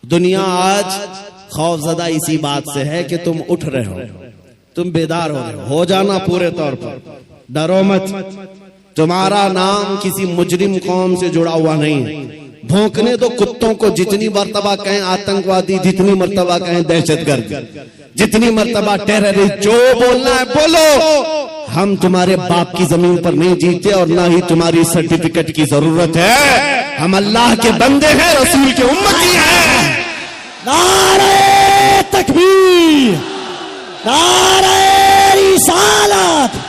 दुनिया आज खौफजदा इसी बात से है कि तुम उठ रहे हो, तुम बेदार हो जाना पूरे तौर पर, डरो मत। तुम्हारा नाम किसी मुजरिम कौम से जुड़ा हुआ नहीं है। भौंकने दो कुत्तों को, जितनी मर्तबा कहें आतंकवादी, जितनी मर्तबा कहें दहशतगर्द, जितनी मर्तबा टेररिस्ट, जो बोलना है बोलो। हम तुम्हारे बाप की जमीन पर नहीं जीते और ना ही तुम्हारी सर्टिफिकेट की जरूरत है। हम अल्लाह के बंदे हैं, रसूल के उम्मती हैं। नारे तकबीर, नारे रिसालत,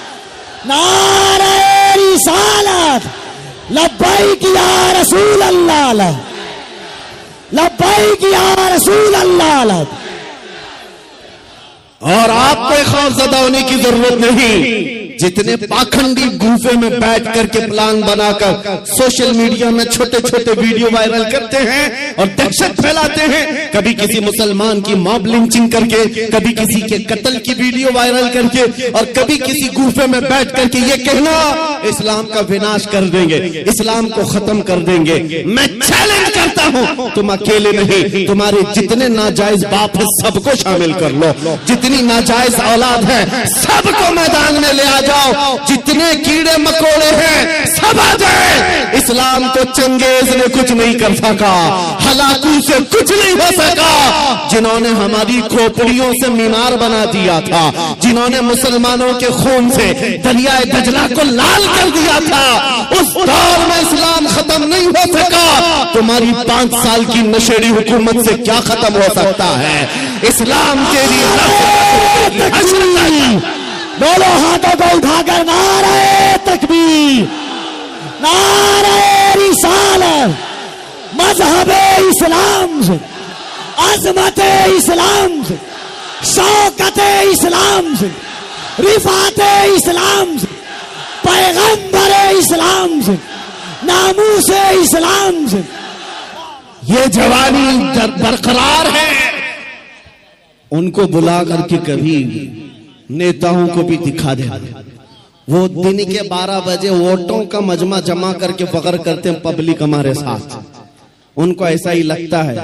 नारे रिसालत, लब्बैक या रसूल अल्लाह, लब्बैक या रसूल अल्लाह। और आपको खौफजदा होने की जरूरत नहीं। जितने पाखंडी गुफे में बैठ करके प्लान बनाकर सोशल मीडिया में छोटे छोटे वीडियो वायरल करते हैं और दहशत फैलाते हैं, कभी किसी मुसलमान की मॉब लिंचिंग करके, कभी किसी के कत्ल की वीडियो वायरल करके, और कभी किसी गुफे में बैठ करके ये कहना इस्लाम का विनाश कर देंगे, इस्लाम को खत्म कर देंगे। मैं चैलेंज करता हूं, तुम अकेले नहीं, तुम्हारे जितने नाजायज बाप है सबको शामिल कर लो, जितनी नाजायज औलाद है सबको मैदान में ले आ जाओ, जितने कीड़े मकोड़े हैं सब आ जाए। इस्लाम को चंगेज ने कुछ नहीं कर सका, हलाकू से कुछ नहीं हो सका। जिन्होंने हमारी खोपड़ियों से मीनार बना दिया था, जिन्होंने मुसलमानों के खून से दरियाए दजला को लाल कर दिया था, उस दौर में इस्लाम खत्म नहीं हो सका। तुम्हारी 5 साल की नशेड़ी हुकूमत से क्या खत्म हो सकता है? इस्लाम तेरी दोनों हाथों को उठाकर नारे तकबीर, नारे रिसालत, मजहबे इस्लाम से, अजमते इस्लाम से, शौकते इस्लाम से, रिफाते इस्लाम से, पैगंबरे इस्लाम से, नामूसे इस्लाम से। ये जवानी बरकरार है। उनको बुला करके कभी नेताओं को भी दिखा दे। वो दिन के 12 बजे वोटों का मजमा जमा करके फख्र करते हैं पब्लिक हमारे साथ, उनको ऐसा ही लगता है।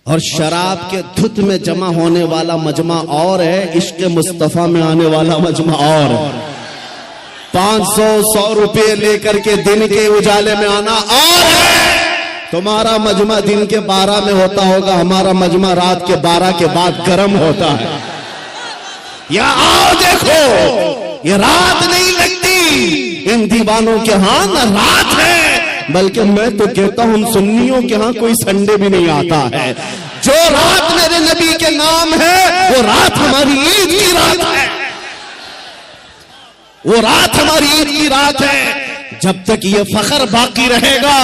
और शराब के धुत में जमा होने वाला मजमा और है, इश्क मुस्तफा में आने वाला मजमा और है। 500-100 रुपए लेकर के दिन के उजाले में आना और है। तुम्हारा मजमा दिन के 12 में होता होगा, हमारा मजमा रात के 12 के बाद गर्म होता है। या आओ देखो, ये रात नहीं लगती इन दीवानों के हाथ, न रात है, बल्कि मैं तो कहता हूं सुन्नियों के हाथ कोई संडे भी नहीं आता है। जो रात मेरे नबी के नाम है वो रात हमारी ईद की रात है, वो रात हमारी ईद की रात है। जब तक ये फख्र बाकी रहेगा,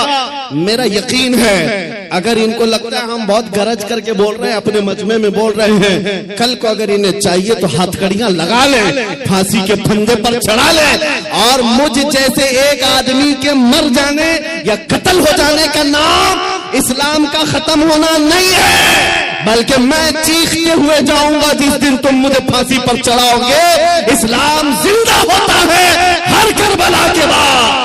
मेरा यकीन है, अगर इनको लगता है हम बहुत गरज करके बोल रहे हैं, अपने मजमे में बोल रहे हैं, कल को अगर इन्हें चाहिए तो हथकड़ियां लगा लें, फांसी के फंदे पर चढ़ा लें, और मुझ जैसे एक आदमी के मर जाने या कत्ल हो जाने का नाम इस्लाम का खत्म होना नहीं है, बल्कि मैं चीखते हुए जाऊंगा जिस दिन तुम मुझे फांसी पर चढ़ाओगे। इस्लाम जिंदा होता है हर करबला के बाद।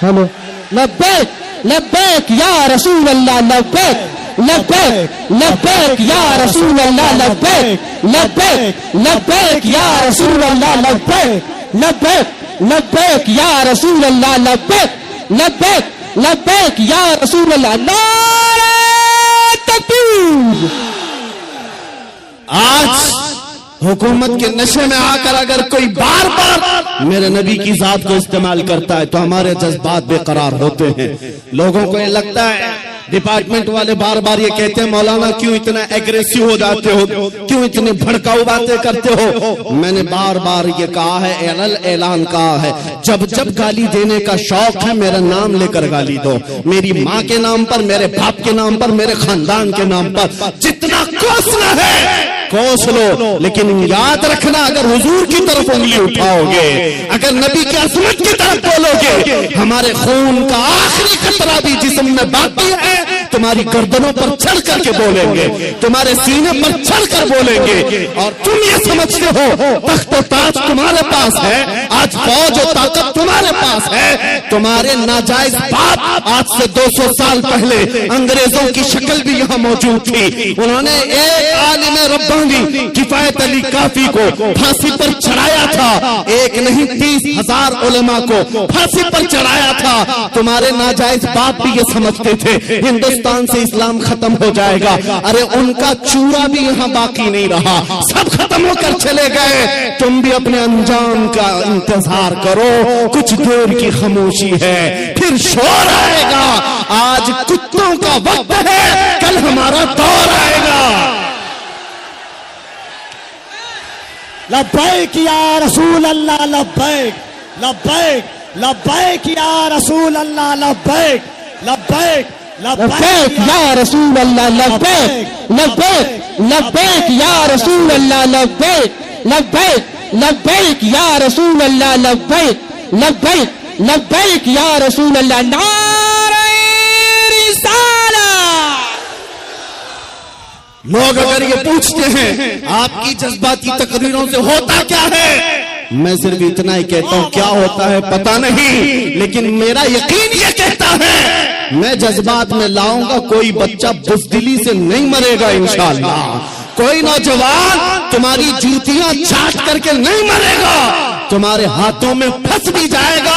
हेलो, लब्बैक लब्बैक या रसूल अल्लाह, लब्बैक लब्बैक लब्बैक या रसूल अल्लाह, लब्बैक लब्बैक लब्बैक या रसूल अल्लाह, लब्बैक लब्बैक लब्बैक या रसूल अल्लाह, लब्बैक लब्बैक लब्बैक या रसूल अल्लाह। नारे तकबीर। आज हुकूमत के नशे में आकर अगर कोई बार बार मेरे नबी की जात को इस्तेमाल करता है तो हमारे जज्बात बेकरार होते हैं। लोगों को ये लगता है, डिपार्टमेंट वाले बार बार ये कहते हैं मौलाना क्यों इतना एग्रेसिव हो जाते हो, क्यों इतनी भड़काऊ बातें करते हो। मैंने बार बार ये कहा है, ऐलान कहा है, जब जब गाली देने का शौक है मेरा नाम लेकर गाली दो, मेरी माँ के नाम पर, मेरे बाप के नाम पर, मेरे खानदान के नाम पर, जितना कोसना है कोस लो, लेकिन याद रखना अगर हुजूर की तरफ उंगली उठाओगे, अगर नबी की अजमत की तरफ बोलोगे, हमारे खून का आखिरी कतरा भी जिस्म में बाकी है तुम्हारी गर्दनों पर चढ़ करके बोलेंगे, तुम्हारे सीने पर चढ़ कर बोलेंगे। और तुम ये समझते हो तख्त और ताज तुम्हारे पास है, आज फौज और ताकत तुम्हारे पास है। तुम्हारे नाजायज बाप आज से 200 साल पहले अंग्रेजों की शक्ल भी यहाँ मौजूद थी। उन्होंने एक आलिम रब्बानी किफायत अली काफी को फांसी पर चढ़ाया था, एक नहीं 30,000 उलमा को फांसी पर चढ़ाया था। तुम्हारे नाजायज बाप भी ये समझते थे हिंदुस्तान से इस्लाम खत्म हो जाएगा। अरे उनका चूरा भी यहाँ बाकी नहीं रहा, सब खत्म होकर चले गए। तुम भी अपने अंजाम का इंतजार करो, कुछ देर की खामोशी है, फिर शोर आएगा। आज कुत्तों का वक्त है, कल हमारा दौर आएगा। लब्बैक या रसूल अल्लाह, लब्बैक लब्बैक लब्बैक या रसूल अल्लाह, लब्बैक लब्बैक लब्बैक या रसूल अल्लाह, लब्बैक लब्बैक लब्बैक या रसूल अल्लाह, लब्बैक लब्बैक लब्बैक या रसूल अल्लाह, लब्बैक लब्बैक लब्बैक या रसूल अल्लाह। नारे रिसाला। लोग अगर ये पूछते हैं आपकी जज्बाती तकरीरों से होता क्या है, मैं सिर्फ इतना ही कहता हूं, क्या होता है पता नहीं, लेकिन मेरा यकीन ये कहता है मैं जज्बात में लाऊंगा। कोई बच्चा बुज़दिली से नहीं मरेगा इंशाअल्लाह, कोई नौजवान तुम्हारी जूतियां चाट करके नहीं मरेगा, तुम्हारे हाथों में फंस भी जाएगा,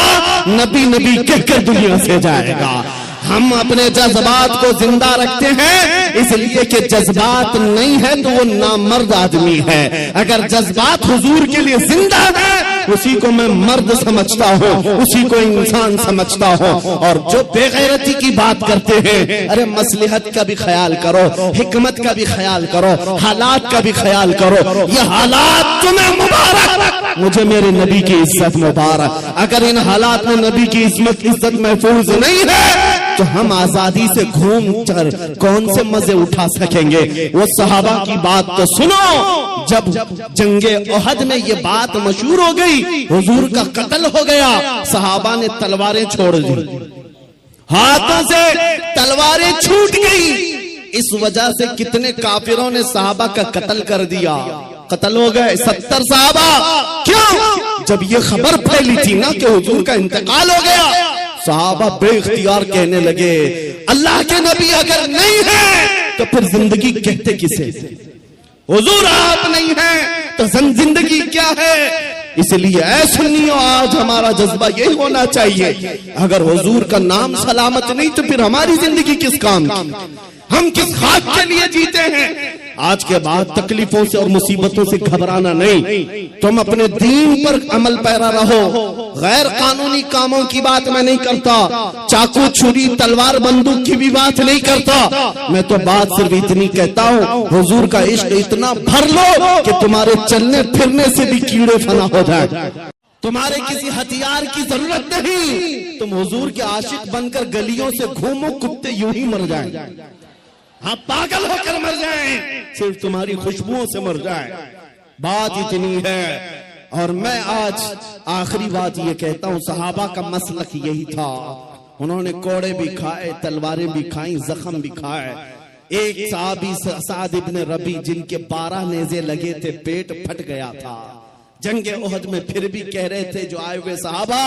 नबी नबी कहकर दुनिया से जाएगा। हम अपने जज्बात को जिंदा रखते हैं इसलिए कि जज्बात नहीं है तो वो नामर्द आदमी है। अगर जज्बात हुजूर के लिए जिंदा है उसी को मैं मर्द समझता हूँ, उसी को इंसान समझता हूँ। और जो बेगैरती की बात करते हैं, अरे मसलहत का भी ख्याल करो, हिकमत का भी ख्याल करो, हालात का भी ख्याल करो। ये हालात तुम्हें मुबारक, मुझे मेरे नबी की इज्जत मुबारक। अगर इन हालात में नबी की इज्जत महफूज नहीं है तो हम आजादी से घूम कर कौन से मजे उठा सकेंगे। वो सहाबा की बात तो सुनो, जब जंगे ओहद में ये बात मशहूर हो गई, हुजूर का कत्ल हो गया, सहाबा ने तलवारें छोड़ दी, हाथों से तलवारें छूट गई। इस वजह से कितने काफिरों ने सहाबा का कत्ल कर दिया, कत्ल हो गए 70 सहाबा। क्यों? जब ये खबर फैली थी ना कि हुजूर का इंतकाल हो गया, सहाबा बेइख्तियार कहने लगे अल्लाह के नबी अगर नहीं है तो फिर जिंदगी कहते किसे? हुजूर आप नहीं है तो जिंदगी क्या है? इसलिए ऐ सुन्नियों, आज हमारा जज्बा यही होना चाहिए, अगर हुजूर का नाम सलामत नहीं तो फिर हमारी जिंदगी किस काम की? हम किस खाक के लिए जीते हैं? आज के बाद तकलीफों से और मुसीबतों से घबराना नहीं, तुम अपने दीन पर अमल पैरा रहो। गैर कानूनी कामों की बात मैं नहीं करता, चाकू छुरी तलवार बंदूक की भी बात नहीं करता। मैं तो बात सिर्फ इतनी कहता हूँ, हुजूर का इश्क इतना भर लो कि तुम्हारे चलने फिरने से भी कीड़े फना हो जाए। तुम्हारे किसी हथियार की जरूरत नहीं, तुम हुजूर के आशिक बनकर गलियों से घूमो, कुत्ते यूं ही मर जाएं, हाँ पागल होकर मर जाएं, सिर्फ तुम्हारी खुशबुओं से मर जाएं। बात इतनी है। और मैं आज आखिरी बात ये कहता हूँ, सहाबा का मसलक यही था, उन्होंने कोड़े भी खाए, तलवारें भी खाई, जख्म भी खाए। एक सहाबी साद इब्न रबी जिनके 12 नेज़े लगे थे, पेट फट गया था जंगे ओहद में, फिर भी कह रहे थे जो आए हुए सहाबा,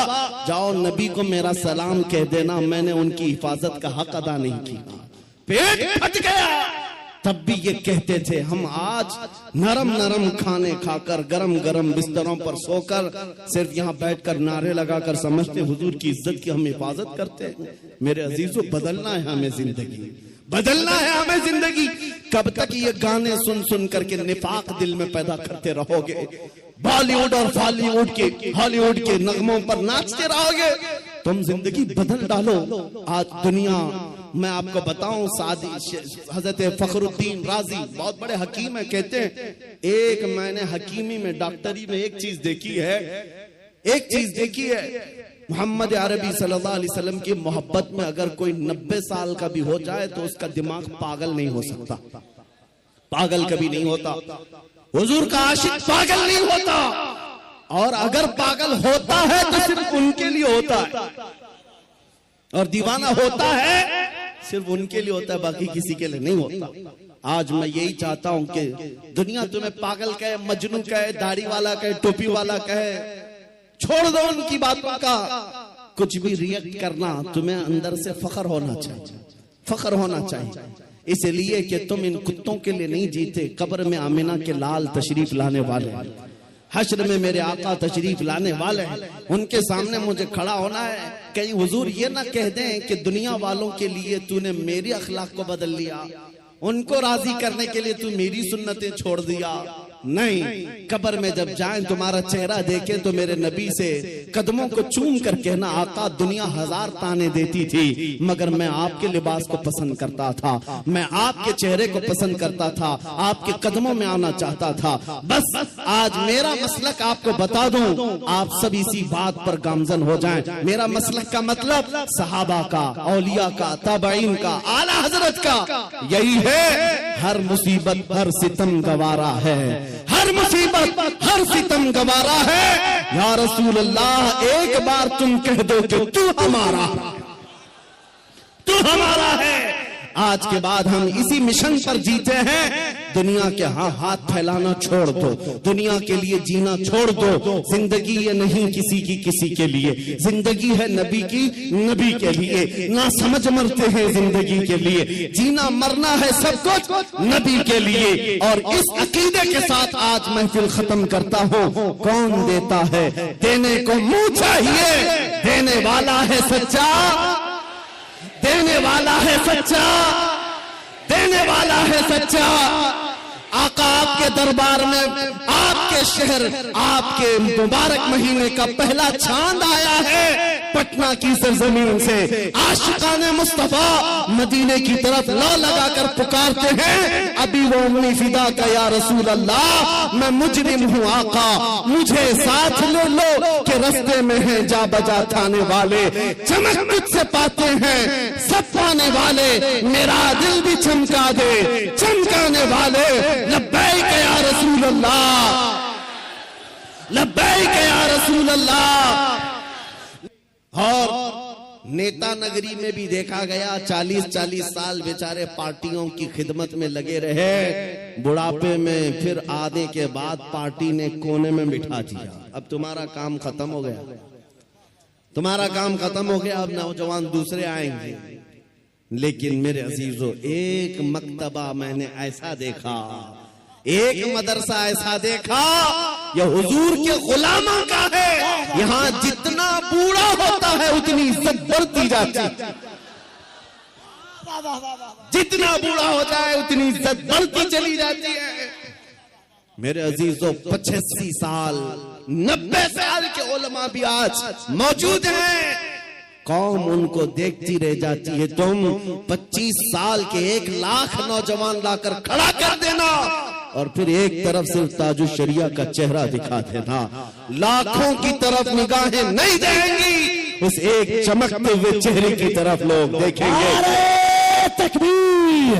जाओ नबी को मेरा सलाम कह देना, मैंने उनकी हिफाजत का हक अदा नहीं किया, पेट फट गया। तब भी ये कहते थे हम आज नरम नरम खाने खाकर, गरम गरम बिस्तरों पर सोकर, सिर्फ यहाँ बैठकर नारे लगाकर समझते हुजूर की इज्जत की हम हिफाजत करते हैं। मेरे अजीजों, बदलना है हमें जिंदगी, बदलना है हमें जिंदगी। कब तक ये गाने सुन सुन करके निफाक दिल में पैदा करते रहोगे? बॉलीवुड और बॉलीवुड के हॉलीवुड के नगमों पर नाचते रहोगे? तुम जिंदगी बदल डालो। आज दुनिया, मैं आपको बताऊं, हजरत फखरुद्दीन राजी बहुत बड़े हकीम है, कहते हैं एक मैंने हकीमी में, डॉक्टरी में एक चीज देखी है, मोहम्मद अरबी सल्लल्लाहु अलैहि वसल्लम की मोहब्बत में अगर कोई 90 साल का भी हो जाए तो उसका दिमाग पागल नहीं हो सकता, पागल कभी नहीं होता। हुजूर का आशिक पागल नहीं होता, और अगर पागल होता है तो सिर्फ उनके लिए होता है, और दीवाना होता है सिर्फ उनके लिए होता है, बाकी किसी के लिए नहीं होता। आज मैं यही चाहता हूं कि दुनिया तुम्हें पागल कहे, मजनू कहे, दाढ़ी वाला कहे, टोपी वाला कहे, छोड़ दो उनकी बातों का। कुछ भी रिएक्ट करना, तुम्हें अंदर से फख्र होना चाहिए, फख्र होना चाहिए। इसलिए कि तुम इन कुत्तों के लिए नहीं जीते, कब्र में आमिना के लाल तशरीफ लाने वाले, हश्र में मेरे आका तशरीफ लाने वाले हैं। उनके सामने मुझे खड़ा होना है। कहीं हुजूर ये ना कह दें कि दुनिया वालों के लिए तूने मेरी अखलाक को बदल लिया, उनको राजी करने के लिए तू मेरी सुन्नतें छोड़ दिया। नहीं, कब्र में जब जाएं तुम्हारा चेहरा देखे तो मेरे नबी से कदमों को चूम कर कहना, आका दुनिया 1000 ताने देती थी मगर मैं आपके लिबास को पसंद करता था, मैं आपके चेहरे को पसंद करता था, आपके कदमों में आना चाहता था। बस आज मेरा मसलक आपको बता दूं, आप सब इसी बात पर गामजन हो जाएं। मेरा मसलक का मतलब सहाबा का, औलिया का, ताबईन का, आला हजरत का यही है, हर मुसीबत हर सितम गवारा है, हर मुसीबत हर सितम गवारा है। या रसूल अल्लाह, एक बार तुम कह दो कि तू हमारा, तू हमारा है। आज के बाद हम इसी मिशन पर जीते हैं। दुनिया के हाथ फैलाना छोड़ दो, दुनिया के लिए जीना छोड़ दो। जिंदगी ये नहीं किसी की किसी के लिए, जिंदगी है नबी की नबी के लिए। ना समझ मरते हैं जिंदगी के लिए, जीना मरना है सब कुछ नबी के लिए। और इस अकीदे के साथ आज महफिल खत्म करता हूँ। कौन देता है, देने को मुंह चाहिए, देने वाला है सच्चा, देने वाला है सच्चा, देने वाला है सच्चा। आका आपके दरबार में, आपके शहर, आपके मुबारक महीने का पहला चांद आया है पटना की सरजमीन से। आशिकाने मुस्तफा मदीने की तरफ ला लगाकर पुकारते हैं, अभी वो उम्मी फिदा का या रसूल अल्लाह, मैं मुजरिम हूँ आका, मुझे साथ ले लो कि रस्ते में है जा बजा थाने वाले। चमक मुझसे पाते हैं सब पाने वाले, मेरा दिल भी चमका दे चमकाने वाले। लब्बैक या रसूल अल्लाह, लब्बैक या रसूल अल्लाह। और नेता नगरी में भी देखा गया, 40-40 साल बेचारे पार्टियों की खिदमत में लगे रहे, बुढ़ापे में फिर आने के बाद पार्टी ने कोने में बिठा दिया। अब तुम्हारा काम खत्म हो गया, तुम्हारा काम खत्म हो गया, अब नौजवान दूसरे आएंगे। लेकिन मेरे अजीजों, एक मक्तबा मैंने ऐसा देखा, एक मदरसा ऐसा देखा, यह हुजूर के गुलामों का है। यहाँ जितना बूढ़ा होता है उतनी इज्जत बढ़ती जाती है, जितना बूढ़ा हो जाए उतनी इज्जत बढ़ती चली जाती है। मेरे अजीजों, 85 साल 90 साल के उलमा भी आज मौजूद हैं, कौम उनको देखती रह जाती है। तुम 25 साल के 1 लाख नौजवान लाकर खड़ा कर देना और फिर एक तरफ सिर्फ ताजुल शरिया का चेहरा दिखा देना, लाखों की तरफ निगाहें नहीं देंगी, उस एक चमकते हुए चेहरे की तरफ लोग देखेंगे। नारे तकबीर,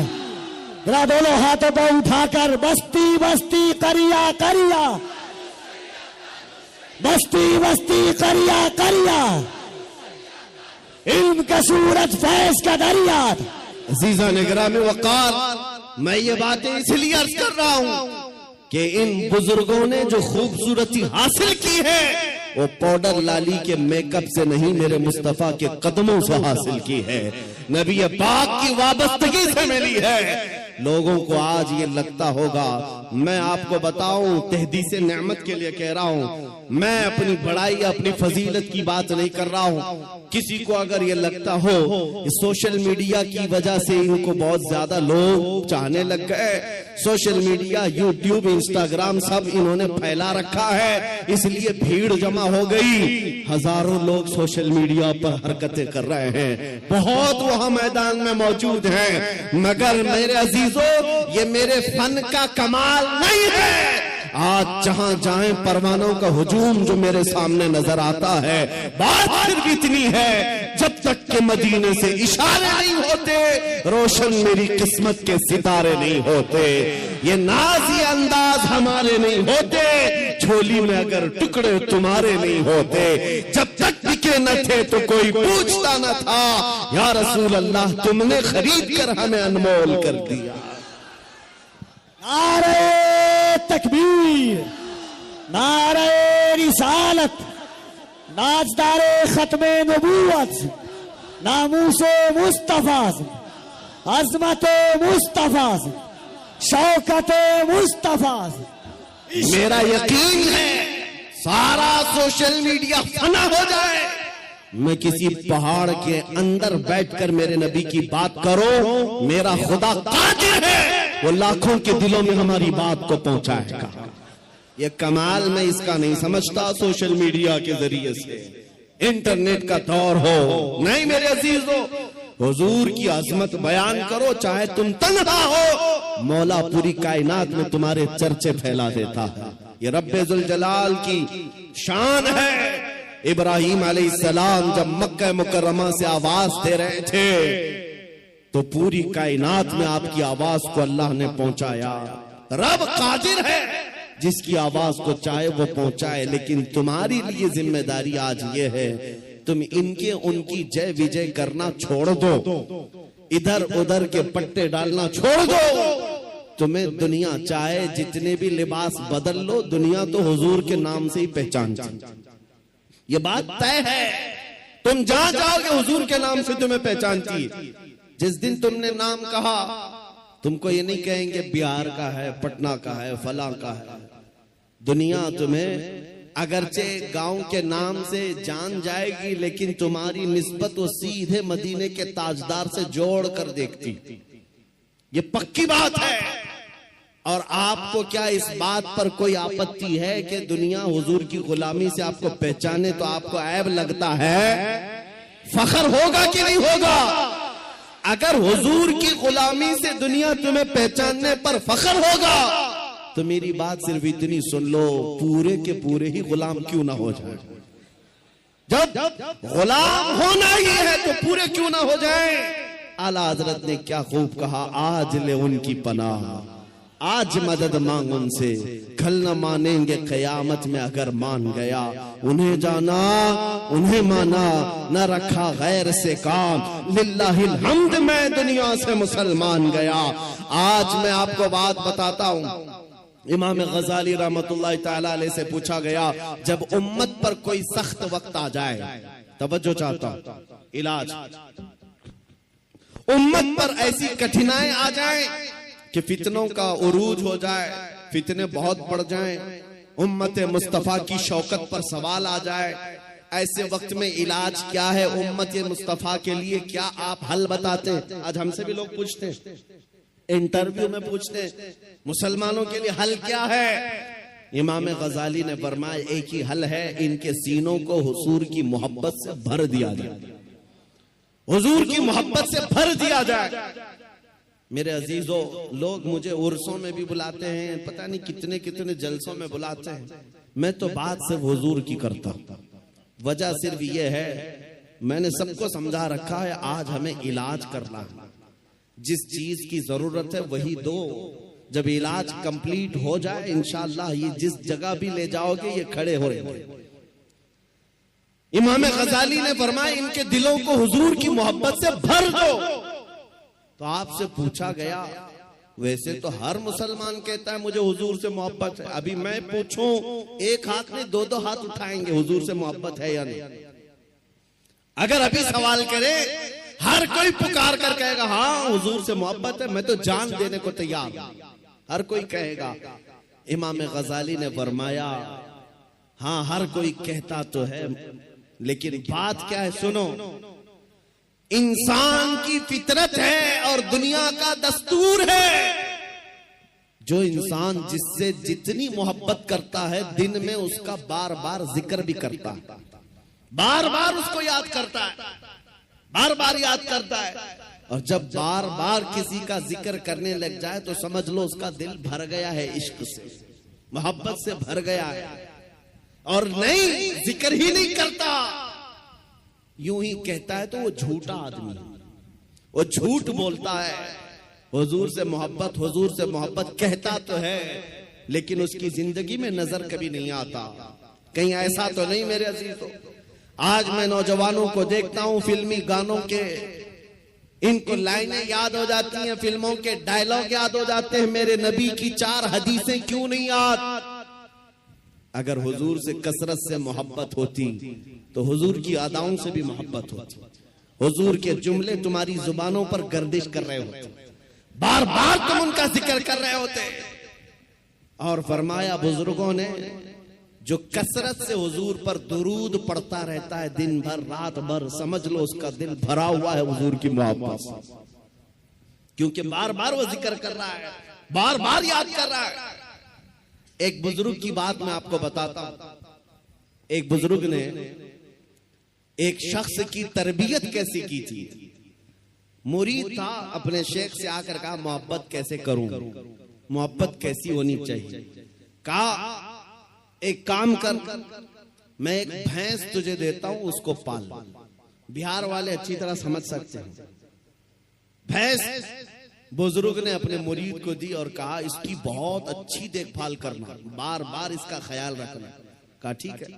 जरा दोनों हाथों को उठाकर बस्ती बस्ती करिया करिया, बस्ती बस्ती करिया करिया, इल्म का सूरज फैज का दरिया। अजीजा निगरामी वक़ार, मैं ये बातें इसलिए अर्ज कर रहा हूँ कि इन बुजुर्गों ने जो खूबसूरती हासिल की है वो पाउडर लाली के मेकअप से नहीं, मेरे मुस्तफा के कदमों से हासिल की है, नबी पाक की वाबस्तगी से मिली है। लोगों को आज ये लगता होगा, मैं आपको बताऊं, तहदीसे नेमत के लिए कह रहा हूं, मैं अपनी बड़ाई अपनी फजीलत की बात नहीं कर रहा हूं। किसी को अगर ये लगता हो सोशल मीडिया की वजह से इनको बहुत ज्यादा लोग चाहने लग गए, सोशल मीडिया यूट्यूब इंस्टाग्राम सब इन्होंने फैला रखा है, इसलिए भीड़ जमा हो गई, हजारों लोग सोशल मीडिया पर हरकतें कर रहे हैं, बहुत वहां मैदान में मौजूद हैं। मगर मेरे अजीजों, ये मेरे फन का कमाल नहीं है। आज जहां जाएं परवानों का हुजूम जो मेरे सामने नजर आता है, बात सिर्फ इतनी है, जब तक के मदीने से इशारे नहीं होते, रोशन मेरी किस्मत के सितारे नहीं होते, ये नाज़ी अंदाज हमारे नहीं होते, झोली में अगर टुकड़े तुम्हारे नहीं होते, जब तक भी खरीदते न थे तो कोई पूछता न था, या रसूल अल्लाह तुमने खरीद कर हमें अनमोल कर दिया। नारे तकबीर, नारे रिसालत, नाजदारे खत्मे नबूवत, नामूसे मुस्तफा, अजमते मुस्तफा, शौकते मुस्तफा। मेरा यकीन है सारा सोशल मीडिया फना हो जाए, मैं किसी पहाड़ के अंदर बैठकर मेरे नबी की बात करो, मेरा खुदा कादिर है, वो लाखों के दिलों में हमारी बात को पहुंचाएगा। ये कमाल मैं इसका नहीं समझता सोशल मीडिया के जरिए से, इंटरनेट का दौर हो। नहीं मेरे अजीजों, हुजूर की अजमत बयान करो, चाहे तुम तन्हा हो, मौला पूरी कायनात में तुम्हारे चर्चे फैला देता है। ये रब्बे जुल जलाल की शान है। इब्राहिम अलैहिस्सलाम जब मक्का मुकर्रमा से आवाज दे रहे थे तो पूरी कायनात में आपकी आवाज को अल्लाह ने पहुंचाया। रब कादिर है, जिसकी आवाज को चाहे वो पहुंचाए, लेकिन तुम्हारी लिए जिम्मेदारी आज ये है, तुम इनके उनकी जय विजय करना छोड़ दो, इधर उधर के पट्टे डालना छोड़ दो। तुम्हें दुनिया चाहे जितने भी लिबास बदल लो, दुनिया तो हुजूर के नाम से ही पहचानती, ये बात तय है। तुम जहां जाओगे हुजूर के नाम से तुम्हें पहचानती। जिस दिन तुमने नाम कहा, तुमको ये नहीं कहेंगे बिहार का है, पटना का है, फला का है। दुनिया तुम्हें अगरचे गांव के नाम से जान जाएगी, लेकिन तुम्हारी निस्बत वो सीधे मदीने के ताजदार से जोड़ कर देखती। ये पक्की बात है। और आपको क्या इस बात पर कोई आपत्ति है कि दुनिया हुजूर की गुलामी से आपको पहचाने तो आपको ऐब लगता है? फख्र होगा कि नहीं होगा? अगर हुजूर की गुलामी से दुनिया तुम्हें पहचानने पर फख्र होगा तो मेरी बात सिर्फ इतनी सुन लो, पूरे के पूरे ही गुलाम क्यों ना हो जाए। जब गुलाम होना ही है तो पूरे क्यों ना हो जाए। आला हजरत ने क्या खूब कहा, आज ले उनकी पनाह, आज मदद मांग उनसे, कल न मानेंगे कयामत में अगर मान गया। उन्हें जाना उन्हें माना, न रखा गैर से काम, लिल्लाहिल हम्द मैं दुनिया से मुसलमान गया। आज मैं आपको बात बताता हूँ, इमाम गजाली रहमतुल्लाह ताला अलैह से पूछा गया, जब उम्मत पर कोई सख्त वक्त आ जाए, तवज्जो चाहता हूं, इलाज, उम्मत पर ऐसी कठिनाई आ जाए कि फितनों का उरूज हो जाए, फितने बहुत बढ़ जाएं, उम्मत मुस्तफा की शौकत पर सवाल आ जाए, ऐसे वक्त में इलाज क्या है उम्मत मुस्तफा के लिए, क्या आप हल बताते हैं? आज हमसे भी लोग पूछते हैं, इंटरव्यू में पूछते हैं, मुसलमानों के लिए हल क्या है? इमाम गजाली ने फरमाया, एक ही हल है, इनके सीनों को हुजूर की मोहब्बत से भर दिया जाए, हुजूर की मोहब्बत से भर दिया जाए। मेरे अजीजों, लोग मुझे उर्सों में भी बुलाते हैं, पता नहीं कितने कितने जलसों में बुलाते हैं, मैं तो बात सिर्फ हुजूर की करता हूं। वजह सिर्फ ये है, मैंने सबको समझा रखा है, आज हमें इलाज करना है, जिस चीज की जरूरत है वही दो। जब इलाज कंप्लीट हो जाए इंशाअल्लाह, ये जिस जगह भी ले जाओगे ये खड़े हो रहे। इमाम गजाली ने फरमाया, इनके दिलों को हुजूर की मोहब्बत से भर दो। तो आपसे पूछा गया, वैसे तो हर मुसलमान कहता है मुझे हुजूर से मोहब्बत है, अभी मैं पूछूं, एक हाथ में दो दो हाथ उठाएंगे, हुजूर से मोहब्बत है या नहीं? अगर अभी सवाल करे, हर कोई पुकार कर कहेगा हाँ हुजूर से मोहब्बत है, मैं तो जान देने को तैयार, हर कोई कहेगा। इमाम गजाली ने फरमाया, हाँ हर कोई कहता तो है, लेकिन बात क्या है सुनो, इंसान की फितरत है और दुनिया का दस्तूर है, जो इंसान जिससे जितनी मोहब्बत करता है दिन में उसका बार बार जिक्र भी करता है, बार बार उसको याद करता है, बार बार याद करता है। और जब बार बार किसी का जिक्र करने लग जाए तो समझ लो उसका दिल भर गया है, इश्क से, मोहब्बत से भर गया है। और नहीं, जिक्र ही नहीं करता, यूं ही कहता है, तो वो झूठा आदमी है, वो झूठ बोलता है। हुजूर से मोहब्बत कहता तो है, लेकिन उसकी जिंदगी में नजर कभी नहीं आता। कहीं ऐसा तो नहीं मेरे अजीजों, आज मैं नौजवानों को देखता हूं, फिल्मी गानों के इनको लाइनें याद हो जाती हैं, फिल्मों के डायलॉग याद हो जाते हैं, मेरे नबी की 4 हदीसें क्यों नहीं याद। अगर हुजूर से कसरत से मोहब्बत होती तो हुजूर की अदाओं से भी मोहब्बत होती। हुजूर के जुमले तुम्हारी जुबानों पर गर्दिश कर रहे होते, बार बार तुम उनका जिक्र कर रहे होते। और फरमाया बुजुर्गों ने, जो कसरत से हुजूर पर दुरूद पढ़ता रहता है दिन भर रात भर, समझ लो उसका दिल भरा हुआ है हुजूर की मोहब्बत से, क्योंकि बार बार वो जिक्र कर रहा है, बार बार याद कर रहा है। एक बुजुर्ग की बात मैं आपको बताता हूं। एक बुजुर्ग ने एक शख्स की तरबियत कैसे की थी। मुरीद था, अपने शेख से आकर कहा मोहब्बत कैसे करूं, मोहब्बत कैसी होनी चाहिए। कहा एक काम कर, मैं एक भैंस तुझे देता हूं, उसको पाल। बिहार वाले अच्छी तरह समझ सकते हैं। भैंस बुजुर्ग ने अपने मुरीद को दी और कहा इसकी बहुत अच्छी देखभाल करना, बार बार इसका ख्याल रखना। कहा ठीक है,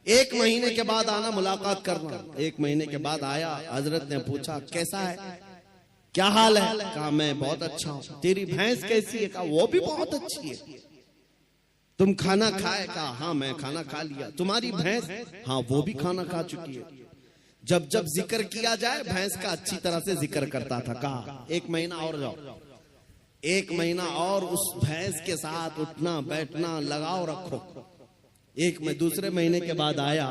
1 महीने के बाद आना, मुलाकात करना। 1 महीने के बाद आया, हजरत ने पूछा कैसा है, क्या हाल है। कहा मैं बहुत अच्छा हूं। तेरी भैंस कैसी है। कहा वो भी बहुत अच्छी है। तुम खाना खाए। कहा हाँ मैं खाना खा लिया। तुम्हारी भैंस। हाँ वो भी खाना खा चुकी है। जब जब जिक्र किया जाए भैंस का अच्छी तरह से जिक्र करता था। कहा 1 महीना और जाओ, 1 महीना और उस भैंस के साथ उठना बैठना लगाव रखो। दूसरे महीने के बाद आया,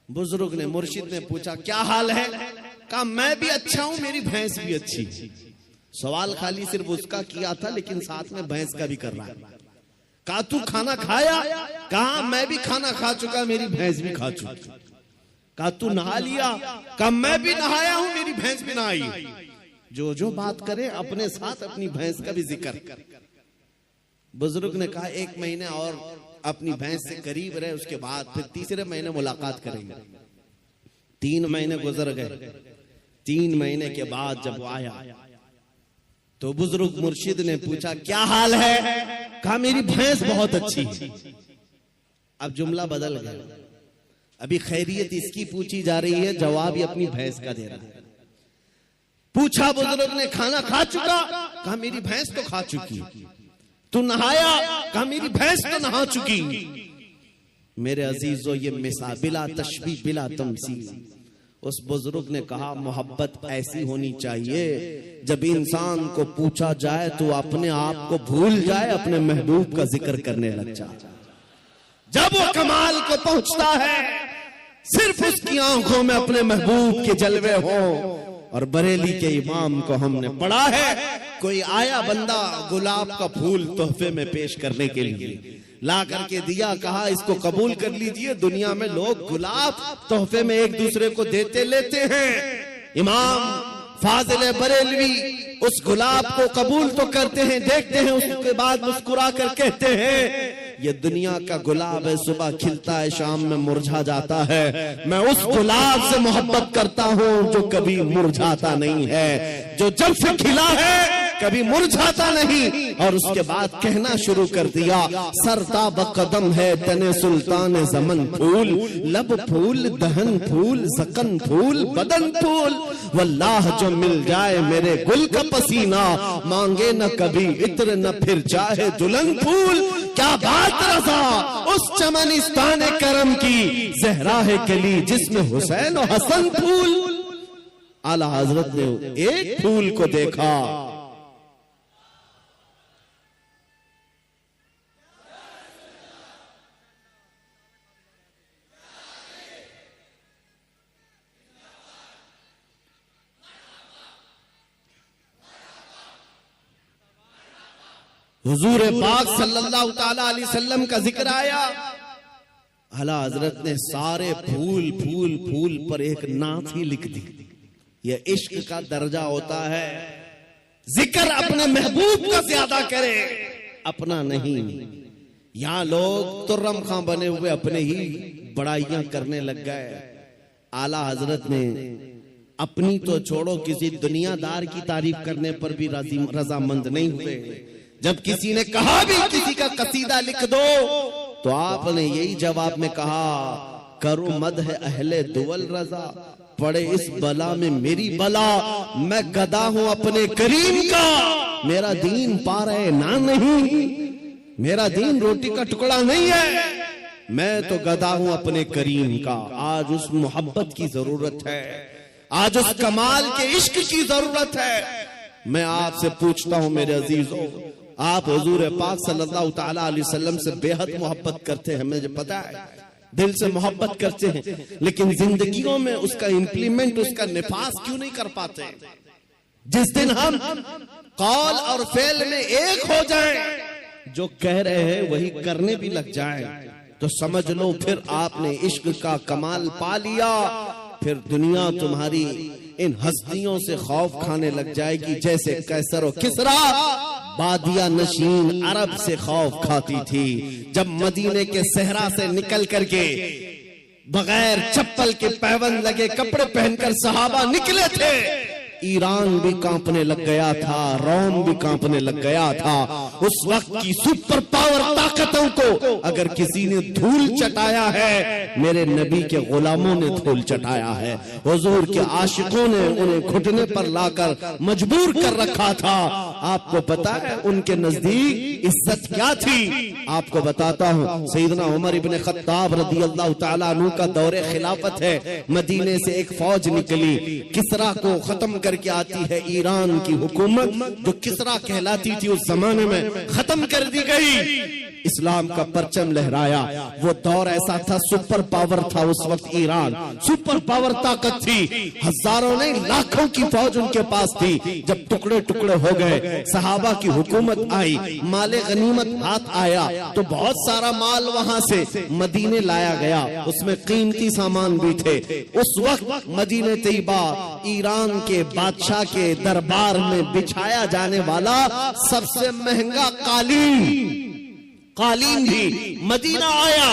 बुजुर्ग ने, मुर्शिद ने पूछा क्या हाल है। कहा मैं भी अच्छा हूं, मेरी भैंस भी अच्छी। सवाल खाली सिर्फ उसका किया था, लेकिन साथ में भैंस का भी कर रहा है। कहा तू खाना खाया। कहा मैं भी खाना खा चुका, मेरी भैंस भी खा चुकी। कहा तू नहा लिया। कहा मैं भी नहाया हूं, मेरी भैंस भी नहाई। जो जो बात करे अपने साथ अपनी भैंस का भी जिक्र। बुजुर्ग ने कहा 1 महीने और अपनी भैंस से करीब रहे, उसके बाद फिर तीसरे महीने मुलाकात करेंगे। 3 महीने गुजर गए। 3 महीने के बाद जब वो आया तो बुजुर्ग मुर्शिद ने पूछा क्या हाल है। कहा मेरी भैंस बहुत अच्छी है। अब जुमला बदल गया, अभी खैरियत इसकी पूछी जा रही है, जवाब ही अपनी भैंस का दे रहा है। पूछा बुजुर्ग ने खाना खा चुका। कहा मेरी भैंस तो खा चुकी। तू नहाया। कहा मेरी भैंस तो नहा चुकी। मेरे अजीजों ये मिसाल बिला तशबीह बिला तमसील। उस बुजुर्ग ने कहा मोहब्बत ऐसी होनी चाहिए, जब इंसान को पूछा जाए तो अपने आप को भूल जाए, अपने महबूब का जिक्र करने लग जाए। जब वो कमाल को पहुंचता है, सिर्फ उसकी आंखों में अपने महबूब के जलवे हों। और बरेली के इमाम को हमने पढ़ा है, कोई आया बंदा गुलाब का फूल तोहफे में पेश करने के लिए, ला करके दिया, कहा इसको कबूल कर लीजिए। दुनिया में लोग गुलाब तोहफे में एक दूसरे को देते लेते हैं। इमाम फाजिल बरेलवी उस गुलाब को कबूल तो करते हैं, देखते हैं, उसके बाद मुस्कुरा कर कहते हैं ये दुनिया का गुलाब है, सुबह खिलता है शाम में मुरझा जाता है। मैं उस गुलाब से मोहब्बत करता हूं जो कभी मुरझाता नहीं है, जो जब से खिला है कभी मुरझाता नहीं। और उसके बाद कहना शुरू कर दिया, सरताब कदम है तने सुल्तान जमन फूल, लब फूल दहन फूल जकन फूल बदन फूल। वल्लाह जो मिल जाए मेरे गुल का पसीना, मांगे न कभी इत्र न फिर चाहे दुल्हन फूल। क्या बात रज़ा उस चमनिस्तान करम की, जहरा है कली जिसमें हुसैन और हसन फूल। आला हजरत ने एक फूल को देखा, हुजूर पाक सल्लल्लाहु ताला अलैहि वसल्लम का जिक्र आया। आला हजरत ने सारे फूल फूल फूल पर एक नात ही लिख दी। यह इश्क का दर्जा होता है, जिक्र अपने महबूब का ज्यादा करे, अपना नहीं। यहां लोग तुर्रम खां बने हुए अपने ही बड़ाइयां करने लग गए। आला हजरत ने अपनी तो छोड़ो, किसी दुनियादार की तारीफ करने पर भी रजामंद नहीं हुए। जब किसी ने कहा भी किसी का कसीदा लिख दो, तो आपने यही जवाब में कहा करो मद है अहले दुवल रजा, पड़े इस बला में मेरी बला, मैं गदा हूं अपने करीम का, मेरा दीन पा रहे ना नहीं, मेरा दीन रोटी का टुकड़ा नहीं है, मैं तो गदा हूं अपने करीम का। आज उस मोहब्बत की जरूरत है, आज उस कमाल के इश्क की जरूरत है। मैं आपसे पूछता हूं मेरे अजीजों, आप हुजूर पाक सल्लल्लाहु ताला अलैहि वसल्लम से बेहद मोहब्बत करते हैं, मुझे पता है, दिल से मोहब्बत करते हैं, लेकिन जिंदगियों में उसका इंप्लीमेंट, उसका निफास क्यों नहीं कर पाते? जिस दिन हम कौल और फेल में एक हो जाएं, जो कह रहे हैं वही करने भी लग जाएं, तो समझ लो फिर आपने इश्क का कमाल पा लिया। फिर दुनिया तुम्हारी इन हस्तियों से खौफ खाने लग जाएगी जैसे कैसर और किसरा बादिया नशीन अरब से खौफ खाती थी। जब मदीने के सहरा से निकल करके बगैर चप्पल के पैबंद लगे कपड़े पहनकर सहाबा निकले थे, ईरान भी कांपने लग गया था, रोम भी कांपने लग गया था। उस वक्त की सुपर पावर ताकतों को अगर किसी ने धूल चटाया है, मेरे नबी के गुलामों ने धूल चटाया है। हुजूर के आशिकों ने उन्हें घुटने पर लाकर मजबूर कर रखा था। आपको पता है उनके नजदीक इज्जत क्या थी? आपको बताता हूँ, सैयदना उमर इब्ने खत्ताब रदियल्लाहु ताला अन्हु का दौरे खिलाफत है। मदीने से एक फौज निकली, किसरा को खत्म करके आती है। ईरान की हुकूमत जो किसरा कहलाती थी उस जमाने में खत्म कर दी गई। इस्लाम का परचम लहराया। वो दौर ऐसा था, सुपर पावर था उस वक्त ईरान, सुपर पावर ताकत थी। हजारों नहीं लाखों की फौज उनके पास थी। जब टुकड़े टुकड़े हो गए, सहाबा की हुकूमत आई, माले गनीमत हाथ आया, तो बहुत सारा माल वहां से मदीने लाया गया, उसमें कीमती सामान भी थे। उस वक्त मदीने तैयबा ईरान के बादशाह के दरबार में बिछाया जाने वाला सबसे महंगा कालीन भी मदीना आया,